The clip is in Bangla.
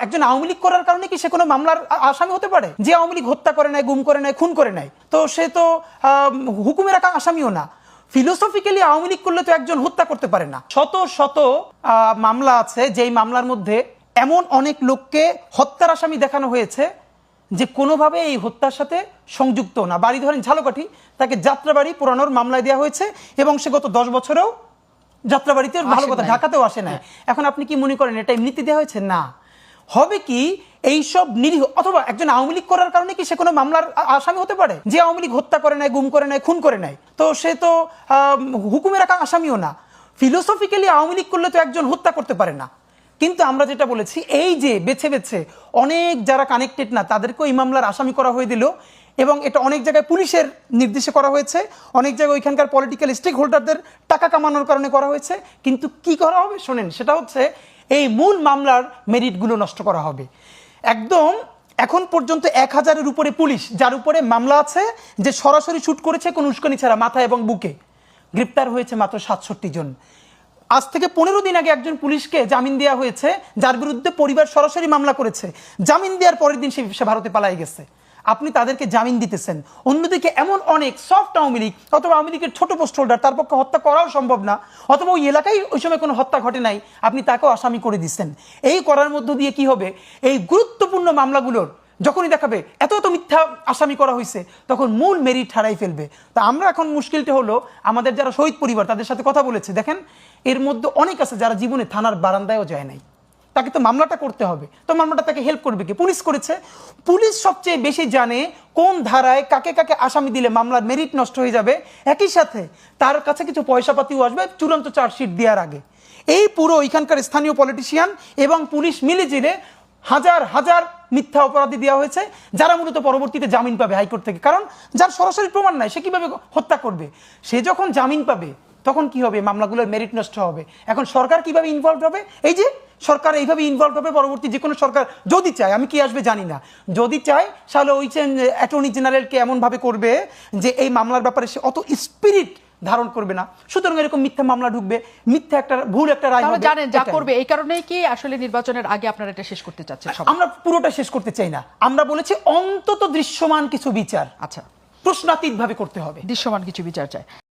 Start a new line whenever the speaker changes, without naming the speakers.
একজন আওয়ামী লীগ করার কারণে কি সে কোনো মামলার আসামি হতে পারে? যে আওয়ামী লীগ হত্যা করে নাই, গুম করে নাই, খুন করে নাই, তো সে তো হুকুমের আসামিও না। ফিলোসফিক্যালি আওয়ামী লীগ করলে তো একজন হত্যা করতে পারে না। শত শত মামলা আছে যেই মামলার মধ্যে এমন অনেক লোককে হত্যার আসামি দেখানো হয়েছে যে কোনোভাবে এই হত্যার সাথে সংযুক্ত না। বাড়ি ধরেন ঝালকাঠি, তাকে যাত্রাবাড়ি পুরানোর মামলায় দেওয়া হয়েছে এবং সে গত 10 বছরেও যাত্রাবাড়িতে, ভালো কথা, ঢাকাতেও আসে না। এখন আপনি কি মনে করেন এটা এমনিতে দেওয়া হয়েছে? না। হবে কি এইসব নিরীহ, অথবা একজন আওয়ামী লীগ করার কারণে কি সে কোনো মামলার আসামি হতে পারে? যে আওয়ামী লীগ হত্যা করে নাই, গুম করে নাই, খুন করে নাই, তো সে তো হুকুমের আসামিও না। ফিলোসফিক্যালি আওয়ামী লীগ করলে তো একজন হত্যা করতে পারে না। কিন্তু আমরা যেটা বলেছি, এই যে বেছে বেছে অনেক যারা কানেক্টেড না তাদেরকেও এই মামলার আসামি করা হয়ে দিল, এবং এটা অনেক জায়গায় পুলিশের নির্দেশে করা হয়েছে, অনেক জায়গায় ওইখানকার পলিটিক্যাল স্টেক হোল্ডারদের টাকা কামানোর কারণে করা হয়েছে। কিন্তু কি করা হবে শোনেন, সেটা হচ্ছে এই মূল মামলার মেরিটগুলো নষ্ট করা হবে। একদম এখন পর্যন্ত 1000-এর উপরে পুলিশ যার উপরে মামলা আছে, যে সরাসরি শুট করেছে কোনো উস্কানি ছাড়া মাথা এবং বুকে, গ্রেপ্তার হয়েছে মাত্র 67 জন। আজ থেকে 15 দিন আগে একজন পুলিশকে জামিন দেওয়া হয়েছে যার বিরুদ্ধে পরিবার সরাসরি মামলা করেছে। জামিন দেওয়ার পরের দিন সে ভারতে পালাই গেছে। আপনি তাদেরকে জামিন দিতেছেন। অন্যদিকে এমন অনেক সফট আওয়ামী লীগ অথবা আওয়ামী লীগের ছোট পোস্ট হোল্ডার, তার পক্ষে হত্যা করাও সম্ভব না, অথবা ওই এলাকায় ওই সময় কোনো হত্যা ঘটে নাই, আপনি তাকেও আসামি করে দিচ্ছেন। এই করার মধ্য দিয়ে কি হবে, এই গুরুত্বপূর্ণ মামলাগুলোর যখনই দেখাবে এত এত মিথ্যা আসামি করা হয়েছে, তখন মূল মেরিট হারাই ফেলবে। তা আমরা এখন মুশকিলটা হলো, আমাদের যারা শহীদ পরিবার তাদের সাথে কথা বলেছে, দেখেন এর মধ্যে অনেক আছে যারা জীবনে থানার বারান্দায়ও যায় নাই। তাকে তো মামলাটা করতে হবে, তো মামলাটা তাকে হেল্প করবে কি? পুলিশ করেছে। পুলিশ সবচেয়ে বেশি জানে কোন ধারায় কাকে কাকে আসামি দিলে মামলার মেরিট নষ্ট হয়ে যাবে, একই সাথে তার কাছে কিছু পয়সাপাতিও আসবে চূড়ান্ত চার্জশিট দেওয়ার আগে। এই পুরো এখানকার স্থানীয় পলিটিশিয়ান এবং পুলিশ মিলে জিলে হাজার হাজার মিথ্যা অপরাধী দেওয়া হয়েছে, যারা মূলত পরবর্তীতে জামিন পাবে হাইকোর্ট থেকে। কারণ যার সরাসরি প্রমাণ নাই সে কিভাবে হত্যা করবে? সে যখন জামিন পাবে তখন কি হবে, মামলাগুলোর মেরিট নষ্ট হবে। এখন সরকার কিভাবে ইনভলভ হবে? এই যে সরকার এইভাবে ইনভলভ হবে, পরবর্তী যে কোনো সরকার যদি চায়, আমি কি আসবে জানি না, যদি চায় তাহলে ওই অ্যাটর্নি জেনারেলকে এমনভাবে করবে যে এই মামলার ব্যাপারে সে অত স্পিরিট ধারণ করবে না। সুতরাং এরকম মিথ্যা মামলা ঢুকবে, মিথ্যা একটা ভুল একটা রায় হবে।
জানেন যা করবে, এই কারণেই কি আসলে নির্বাচনের আগে আপনারা এটা শেষ করতে চাচ্ছেন?
আমরা পুরোটা শেষ করতে চাই না, আমরা বলেছি অন্তত দৃশ্যমান কিছু বিচার, আচ্ছা, প্রশ্নাতীত ভাবে করতে হবে,
দৃশ্যমান কিছু বিচার চাই।